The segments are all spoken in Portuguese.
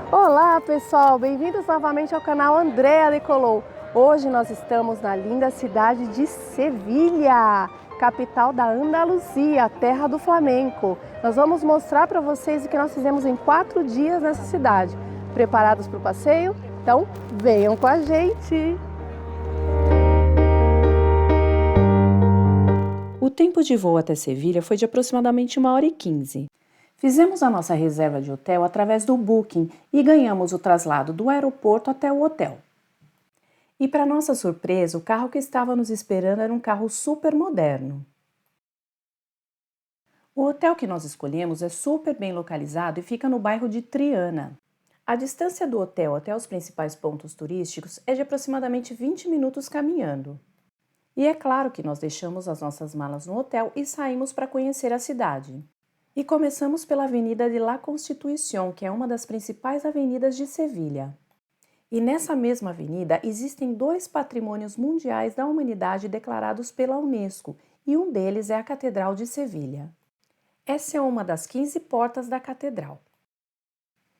Olá pessoal, bem-vindos novamente ao canal Andrea Decolou. Hoje nós estamos na linda cidade de Sevilha, capital da Andaluzia, terra do flamenco. Nós vamos mostrar para vocês o que nós fizemos em 4 dias nessa cidade. Preparados para o passeio? Então venham com a gente! O tempo de voo até Sevilha foi de aproximadamente 1h15. Fizemos a nossa reserva de hotel através do Booking e ganhamos o traslado do aeroporto até o hotel. E para nossa surpresa, o carro que estava nos esperando era um carro super moderno. O hotel que nós escolhemos é super bem localizado e fica no bairro de Triana. A distância do hotel até os principais pontos turísticos é de aproximadamente 20 minutos caminhando. E é claro que nós deixamos as nossas malas no hotel e saímos para conhecer a cidade. E começamos pela Avenida de La Constitución, que é uma das principais avenidas de Sevilha. E nessa mesma avenida existem 2 patrimônios mundiais da humanidade declarados pela Unesco, e um deles é a Catedral de Sevilha. Essa é uma das 15 portas da catedral.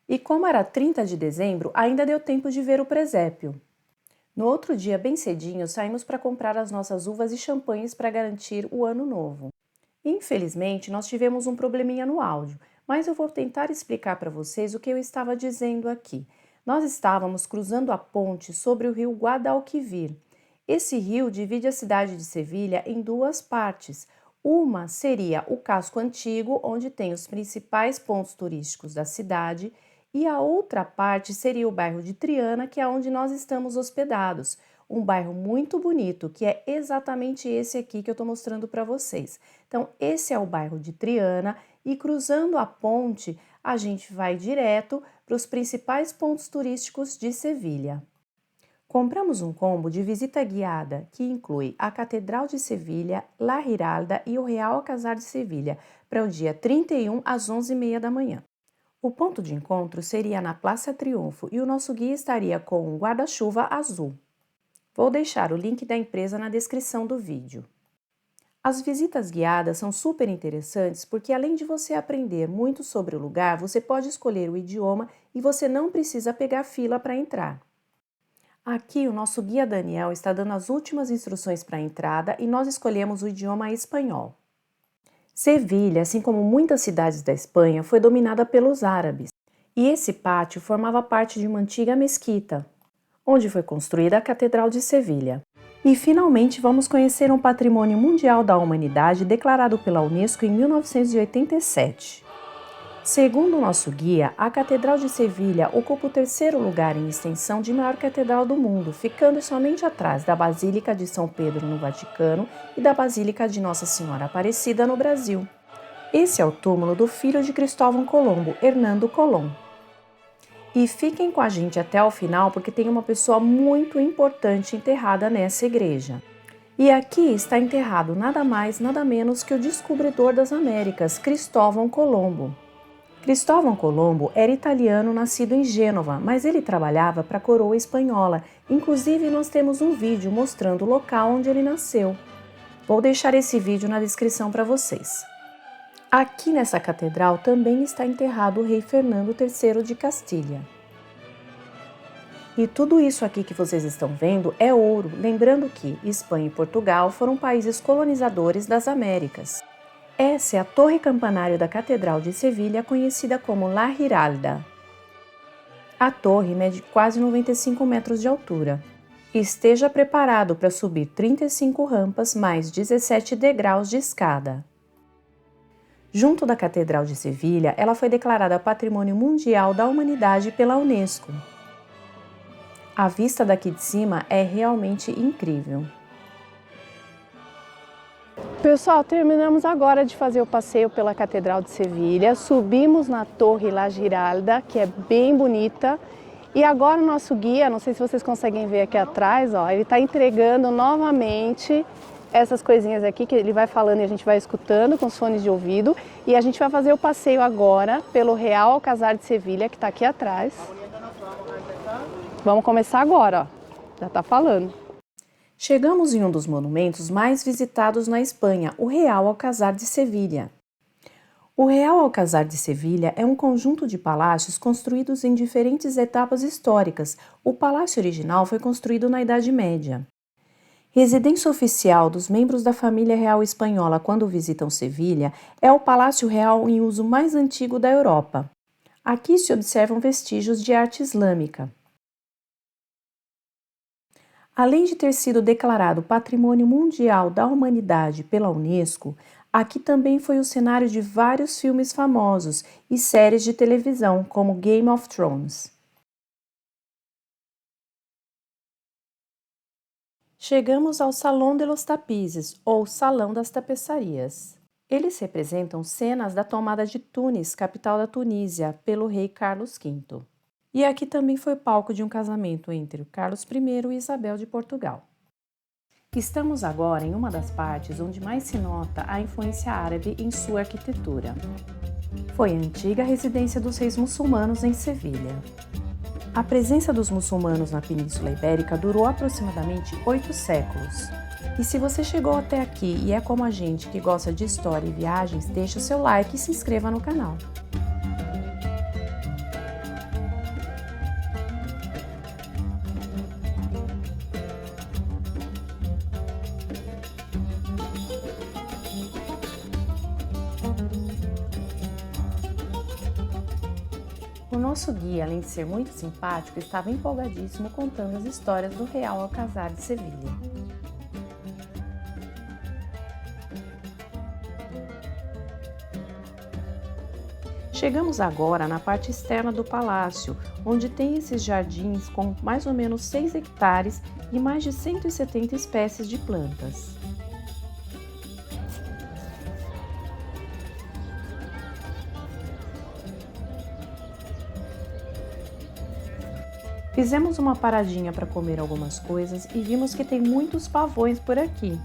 E como era 30 de dezembro, ainda deu tempo de ver o presépio. No outro dia, bem cedinho, saímos para comprar as nossas uvas e champanhes para garantir o ano novo. Infelizmente, nós tivemos um probleminha no áudio, mas eu vou tentar explicar para vocês o que eu estava dizendo aqui. Nós estávamos cruzando a ponte sobre o rio Guadalquivir. Esse rio divide a cidade de Sevilha em 2 partes. Uma seria o casco antigo, onde tem os principais pontos turísticos da cidade, e a outra parte seria o bairro de Triana, que é onde nós estamos hospedados. Um bairro muito bonito, que é exatamente esse aqui que eu estou mostrando para vocês. Então, esse é o bairro de Triana e cruzando a ponte, a gente vai direto para os principais pontos turísticos de Sevilha. Compramos um combo de visita guiada que inclui a Catedral de Sevilha, La Giralda e o Real Alcázar de Sevilha para o dia 31 às 11h30 da manhã. O ponto de encontro seria na Praça Triunfo e o nosso guia estaria com um guarda-chuva azul. Vou deixar o link da empresa na descrição do vídeo. As visitas guiadas são super interessantes porque além de você aprender muito sobre o lugar, você pode escolher o idioma e você não precisa pegar fila para entrar. Aqui o nosso guia Daniel está dando as últimas instruções para a entrada e nós escolhemos o idioma espanhol. Sevilha, assim como muitas cidades da Espanha, foi dominada pelos árabes. E esse pátio formava parte de uma antiga mesquita, onde foi construída a Catedral de Sevilha. E finalmente vamos conhecer um patrimônio mundial da humanidade declarado pela Unesco em 1987. Segundo o nosso guia, a Catedral de Sevilha ocupa o 3º lugar em extensão de maior catedral do mundo, ficando somente atrás da Basílica de São Pedro no Vaticano e da Basílica de Nossa Senhora Aparecida no Brasil. Esse é o túmulo do filho de Cristóvão Colombo, Hernando Colón. E fiquem com a gente até o final porque tem uma pessoa muito importante enterrada nessa igreja. E aqui está enterrado nada mais, nada menos que o descobridor das Américas, Cristóvão Colombo. Cristóvão Colombo era italiano nascido em Gênova, mas ele trabalhava para a coroa espanhola. Inclusive, nós temos um vídeo mostrando o local onde ele nasceu. Vou deixar esse vídeo na descrição para vocês. Aqui nessa catedral também está enterrado o rei Fernando III de Castilha. E tudo isso aqui que vocês estão vendo é ouro, lembrando que Espanha e Portugal foram países colonizadores das Américas. Essa é a torre campanário da Catedral de Sevilha, conhecida como La Giralda. A torre mede quase 95 metros de altura. Esteja preparado para subir 35 rampas mais 17 degraus de escada. Junto da Catedral de Sevilha, ela foi declarada Patrimônio Mundial da Humanidade pela Unesco. A vista daqui de cima é realmente incrível. Pessoal, terminamos agora de fazer o passeio pela Catedral de Sevilha, subimos na Torre La Giralda, que é bem bonita, e agora o nosso guia, não sei se vocês conseguem ver aqui atrás, ó, ele está entregando novamente essas coisinhas aqui que ele vai falando e a gente vai escutando com os fones de ouvido, e a gente vai fazer o passeio agora pelo Real Alcázar de Sevilha, que está aqui atrás. Vamos começar agora, ó, já está falando. Chegamos em um dos monumentos mais visitados na Espanha, o Real Alcázar de Sevilha. O Real Alcázar de Sevilha é um conjunto de palácios construídos em diferentes etapas históricas. O palácio original foi construído na Idade Média. Residência oficial dos membros da família real espanhola quando visitam Sevilha é o Palácio Real em uso mais antigo da Europa. Aqui se observam vestígios de arte islâmica. Além de ter sido declarado Patrimônio Mundial da Humanidade pela Unesco, aqui também foi o cenário de vários filmes famosos e séries de televisão, como Game of Thrones. Chegamos ao Salão de los Tapices, ou Salão das Tapeçarias. Eles representam cenas da tomada de Tunis, capital da Tunísia, pelo rei Carlos V. E aqui também foi palco de um casamento entre Carlos I e Isabel de Portugal. Estamos agora em uma das partes onde mais se nota a influência árabe em sua arquitetura. Foi a antiga residência dos reis muçulmanos em Sevilha. A presença dos muçulmanos na Península Ibérica durou aproximadamente 8 séculos. E se você chegou até aqui e é como a gente que gosta de história e viagens, deixe o seu like e se inscreva no canal. O nosso guia, além de ser muito simpático, estava empolgadíssimo contando as histórias do Real Alcázar de Sevilha. Chegamos agora na parte externa do palácio, onde tem esses jardins com mais ou menos 6 hectares e mais de 170 espécies de plantas. Fizemos uma paradinha para comer algumas coisas e vimos que tem muitos pavões por aqui.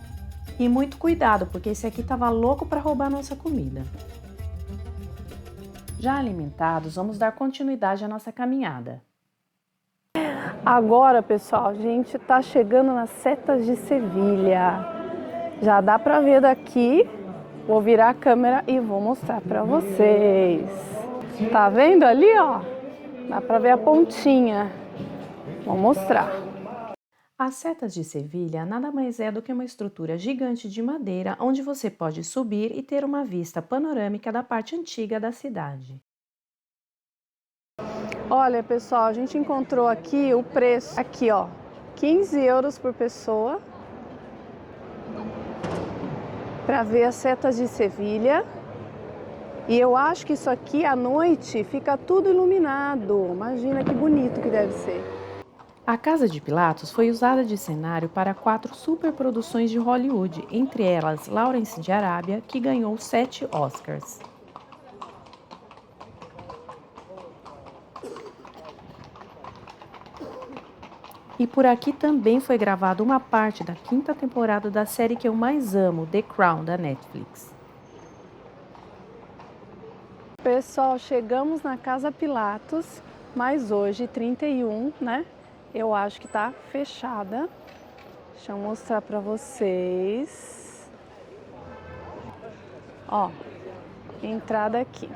E muito cuidado, porque esse aqui estava louco para roubar nossa comida. Já alimentados, vamos dar continuidade à nossa caminhada. Agora, pessoal, a gente está chegando nas Setas de Sevilha. Já dá para ver daqui. Vou virar a câmera e vou mostrar para vocês. Tá vendo ali, ó? Dá para ver a pontinha. Vou mostrar. As Setas de Sevilha nada mais é do que uma estrutura gigante de madeira onde você pode subir e ter uma vista panorâmica da parte antiga da cidade. Olha, pessoal, a gente encontrou aqui o preço. Aqui, ó, 15 euros por pessoa para ver as Setas de Sevilha. E eu acho que isso aqui à noite fica tudo iluminado. Imagina que bonito que deve ser. A Casa de Pilatos foi usada de cenário para 4 superproduções de Hollywood, entre elas Lawrence de Arábia, que ganhou 7 Oscars. E por aqui também foi gravada uma parte da 5ª temporada da série que eu mais amo, The Crown, da Netflix. Pessoal, chegamos na Casa Pilatos, mas hoje, 31, né? Eu acho que tá fechada. Deixa eu mostrar pra vocês. Ó, entrada aqui.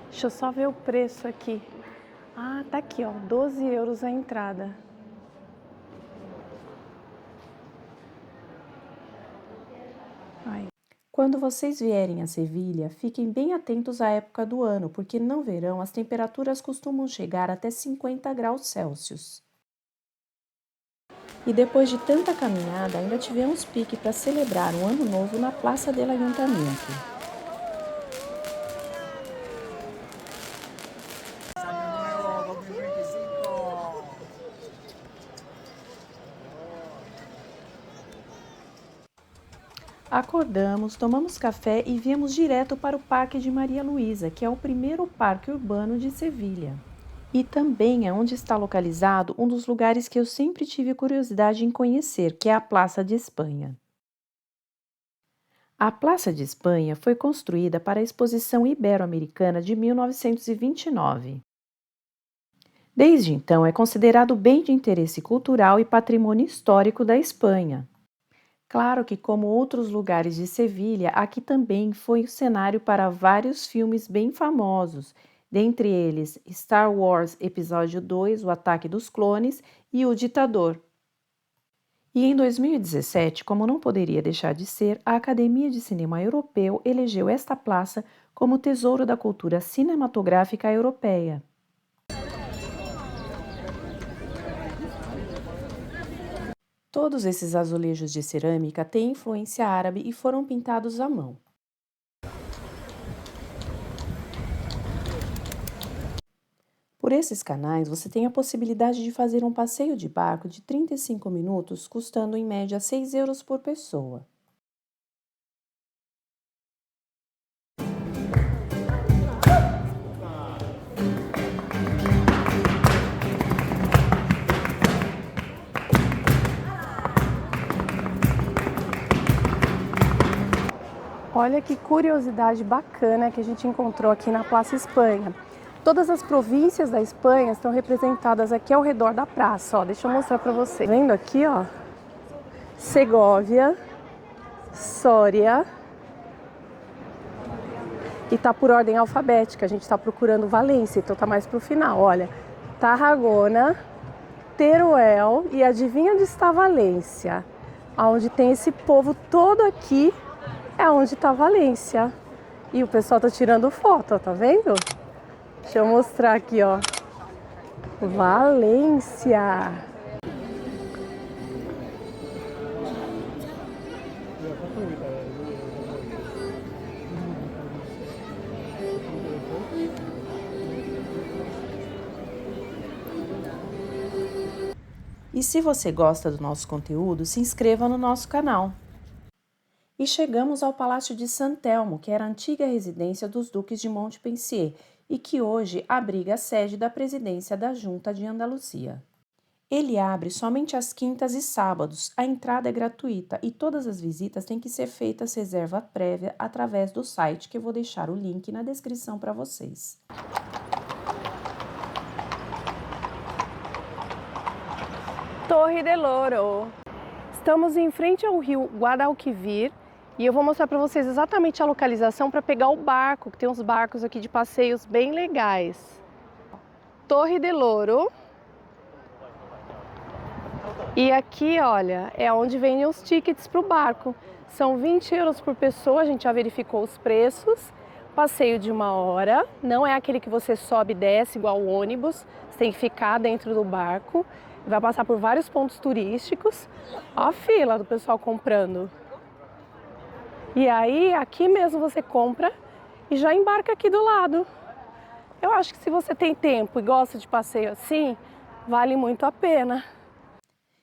Deixa eu só ver o preço aqui. Ah, tá aqui, ó, 12 euros a entrada. Ai. Quando vocês vierem a Sevilha, fiquem bem atentos à época do ano, porque no verão as temperaturas costumam chegar até 50 graus Celsius. E depois de tanta caminhada, ainda tivemos pique para celebrar o Ano Novo na Praça del Ayuntamiento. Acordamos, tomamos café e viemos direto para o Parque de Maria Luísa, que é o primeiro parque urbano de Sevilha. E também é onde está localizado um dos lugares que eu sempre tive curiosidade em conhecer, que é a Praça de Espanha. A Praça de Espanha foi construída para a Exposição Ibero-Americana de 1929. Desde então, é considerado bem de interesse cultural e patrimônio histórico da Espanha. Claro que, como outros lugares de Sevilha, aqui também foi o cenário para vários filmes bem famosos, dentre eles Star Wars Episódio 2, O Ataque dos Clones e O Ditador. E em 2017, como não poderia deixar de ser, a Academia de Cinema Europeu elegeu esta praça como Tesouro da Cultura Cinematográfica Europeia. Todos esses azulejos de cerâmica têm influência árabe e foram pintados à mão. Por esses canais, você tem a possibilidade de fazer um passeio de barco de 35 minutos, custando em média 6 euros por pessoa. Olha que curiosidade bacana que a gente encontrou aqui na Praça Espanha. Todas as províncias da Espanha estão representadas aqui ao redor da praça, ó. Deixa eu mostrar para você. Vendo aqui, ó, Segóvia, Sória, e tá por ordem alfabética. A gente está procurando Valência, então tá mais pro final. Olha, Tarragona, Teruel e adivinha onde está Valência? Onde tem esse povo todo aqui é onde está Valência. E o pessoal tá tirando foto, ó, tá vendo? Deixa eu mostrar aqui, ó. Valência. E se você gosta do nosso conteúdo, se inscreva no nosso canal. E chegamos ao Palácio de San Telmo, que era a antiga residência dos duques de Montpensier e que hoje abriga a sede da presidência da Junta de Andalucia. Ele abre somente às quintas e sábados, a entrada é gratuita e todas as visitas têm que ser feitas reserva prévia através do site, que eu vou deixar o link na descrição para vocês. Torre del Oro. Estamos em frente ao rio Guadalquivir e eu vou mostrar para vocês exatamente a localização para pegar o barco, que tem uns barcos aqui de passeios bem legais. Torre del Oro. E aqui, olha, é onde vendem os tickets para o barco. São 20 euros por pessoa, a gente já verificou os preços. Passeio de 1 hora, não é aquele que você sobe e desce igual o ônibus, você tem que ficar dentro do barco. Vai passar por vários pontos turísticos. Ó a fila do pessoal comprando. E aí, aqui mesmo você compra e já embarca aqui do lado. Eu acho que se você tem tempo e gosta de passeio assim, vale muito a pena.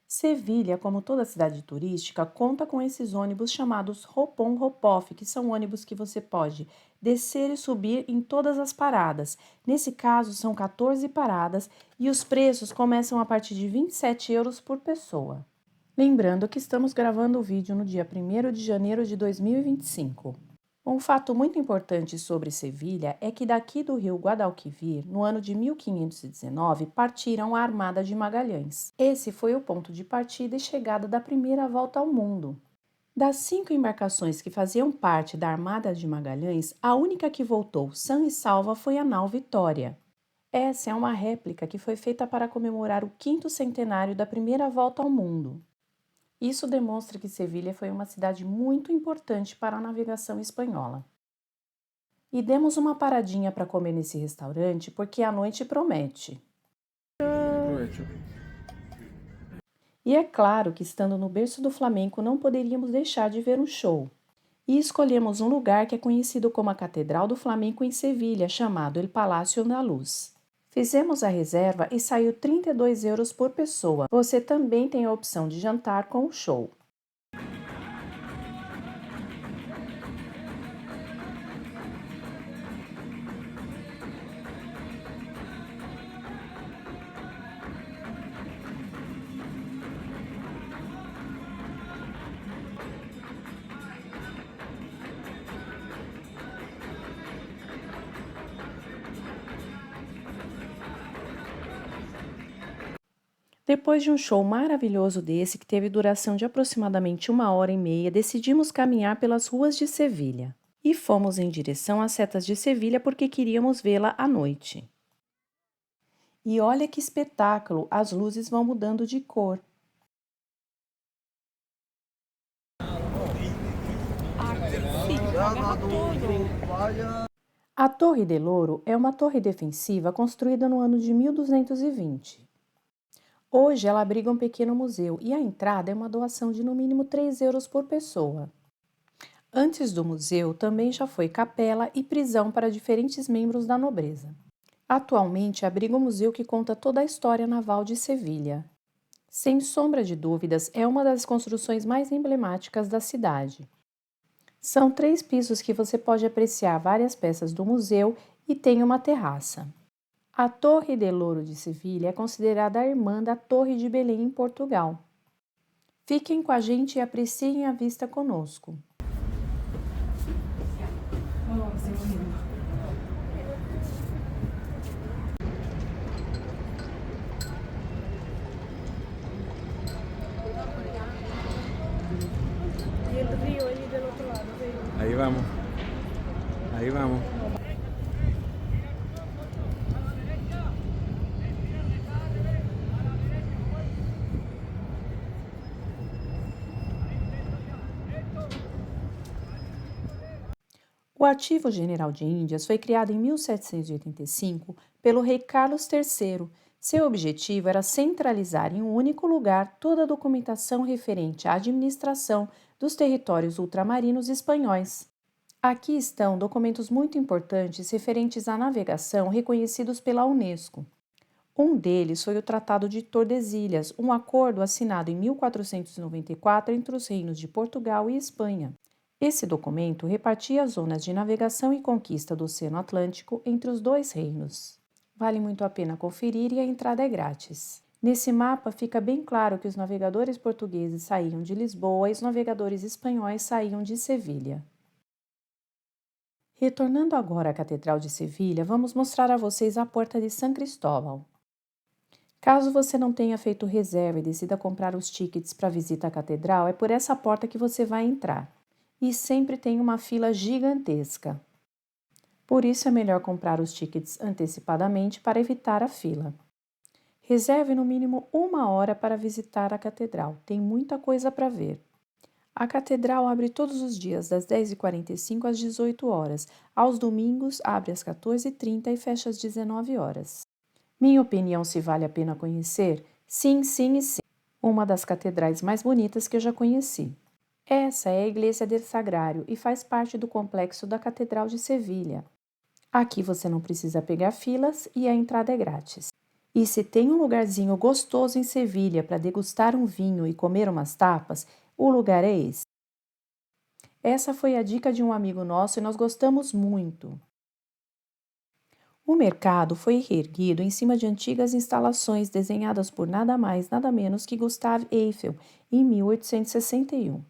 Sevilha, como toda cidade turística, conta com esses ônibus chamados Hop-on, Hop-off, que são ônibus que você pode descer e subir em todas as paradas. Nesse caso, são 14 paradas e os preços começam a partir de 27 euros por pessoa. Lembrando que estamos gravando o vídeo no dia 1º de janeiro de 2025. Um fato muito importante sobre Sevilha é que daqui do rio Guadalquivir, no ano de 1519, partiram a Armada de Magalhães. Esse foi o ponto de partida e chegada da primeira volta ao mundo. Das 5 embarcações que faziam parte da Armada de Magalhães, a única que voltou sã e salva foi a nau Vitória. Essa é uma réplica que foi feita para comemorar o 5º centenário da primeira volta ao mundo. Isso demonstra que Sevilha foi uma cidade muito importante para a navegação espanhola. E demos uma paradinha para comer nesse restaurante porque a noite promete. E é claro que estando no berço do flamenco não poderíamos deixar de ver um show. E escolhemos um lugar que é conhecido como a Catedral do Flamenco em Sevilha, chamado El Palácio Andaluz. Fizemos a reserva e saiu 32 euros por pessoa. Você também tem a opção de jantar com o show. Depois de um show maravilhoso desse, que teve duração de aproximadamente 1 hora e meia, decidimos caminhar pelas ruas de Sevilha. E fomos em direção às setas de Sevilha porque queríamos vê-la à noite. E olha que espetáculo! As luzes vão mudando de cor. A Torre del Oro é uma torre defensiva construída no ano de 1220. Hoje ela abriga um pequeno museu e a entrada é uma doação de no mínimo 3 euros por pessoa. Antes do museu também já foi capela e prisão para diferentes membros da nobreza. Atualmente abriga um museu que conta toda a história naval de Sevilha. Sem sombra de dúvidas, é uma das construções mais emblemáticas da cidade. São 3 pisos que você pode apreciar várias peças do museu e tem uma terraça. A Torre del Oro de Sevilha é considerada a irmã da Torre de Belém em Portugal. Fiquem com a gente e apreciem a vista conosco. Ahí vamos. Ahí vamos. O Arquivo General de Índias foi criado em 1785 pelo rei Carlos III. Seu objetivo era centralizar em um único lugar toda a documentação referente à administração dos territórios ultramarinos espanhóis. Aqui estão documentos muito importantes referentes à navegação reconhecidos pela Unesco. Um deles foi o Tratado de Tordesilhas, um acordo assinado em 1494 entre os reinos de Portugal e Espanha. Esse documento repartia as zonas de navegação e conquista do Oceano Atlântico entre os 2 reinos. Vale muito a pena conferir e a entrada é grátis. Nesse mapa fica bem claro que os navegadores portugueses saíam de Lisboa e os navegadores espanhóis saíam de Sevilha. Retornando agora à Catedral de Sevilha, vamos mostrar a vocês a Porta de San Cristóbal. Caso você não tenha feito reserva e decida comprar os tickets para a visita à Catedral, é por essa porta que você vai entrar. E sempre tem uma fila gigantesca. Por isso é melhor comprar os tickets antecipadamente para evitar a fila. Reserve no mínimo 1 hora para visitar a Catedral, tem muita coisa para ver. A Catedral abre todos os dias das 10h45 às 18 horas. Aos domingos abre às 14h30 e fecha às 19 horas. Minha opinião, se vale a pena conhecer? Sim, sim e sim. Uma das catedrais mais bonitas que eu já conheci. Essa é a Igreja del Sagrario e faz parte do complexo da Catedral de Sevilha. Aqui você não precisa pegar filas e a entrada é grátis. E se tem um lugarzinho gostoso em Sevilha para degustar um vinho e comer umas tapas, o lugar é esse. Essa foi a dica de um amigo nosso e nós gostamos muito. O mercado foi reerguido em cima de antigas instalações desenhadas por nada mais, nada menos que Gustave Eiffel, em 1861.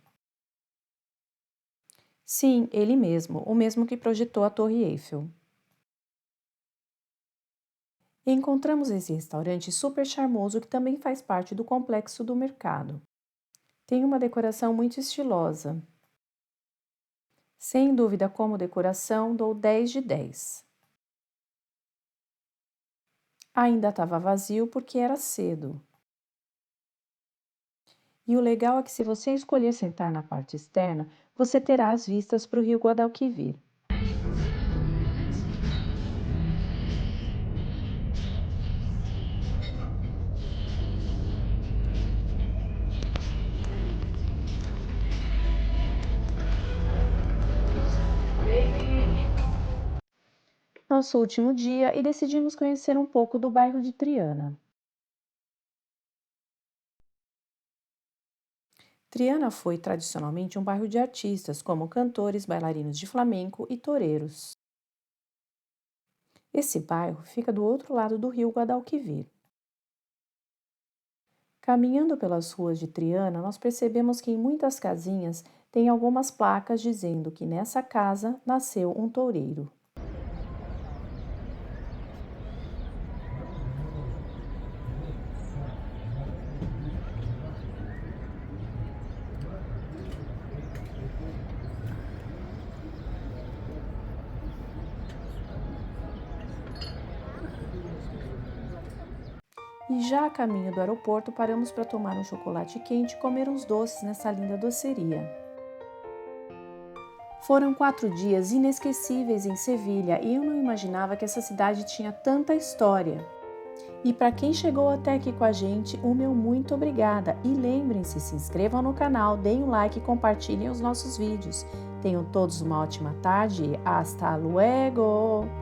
Sim, ele mesmo, o mesmo que projetou a Torre Eiffel. Encontramos esse restaurante super charmoso que também faz parte do complexo do mercado. Tem uma decoração muito estilosa. Sem dúvida, como decoração, dou 10 de 10. Ainda estava vazio porque era cedo. E o legal é que se você escolher sentar na parte externa, você terá as vistas para o rio Guadalquivir. Nosso último dia e decidimos conhecer um pouco do bairro de Triana. Triana foi tradicionalmente um bairro de artistas, como cantores, bailarinos de flamenco e toureiros. Esse bairro fica do outro lado do rio Guadalquivir. Caminhando pelas ruas de Triana, nós percebemos que em muitas casinhas tem algumas placas dizendo que nessa casa nasceu um toureiro. E já a caminho do aeroporto, paramos para tomar um chocolate quente e comer uns doces nessa linda doceria. Foram 4 dias inesquecíveis em Sevilha e eu não imaginava que essa cidade tinha tanta história. E para quem chegou até aqui com a gente, o meu muito obrigada. E lembrem-se, se inscrevam no canal, deem um like e compartilhem os nossos vídeos. Tenham todos uma ótima tarde. Hasta luego!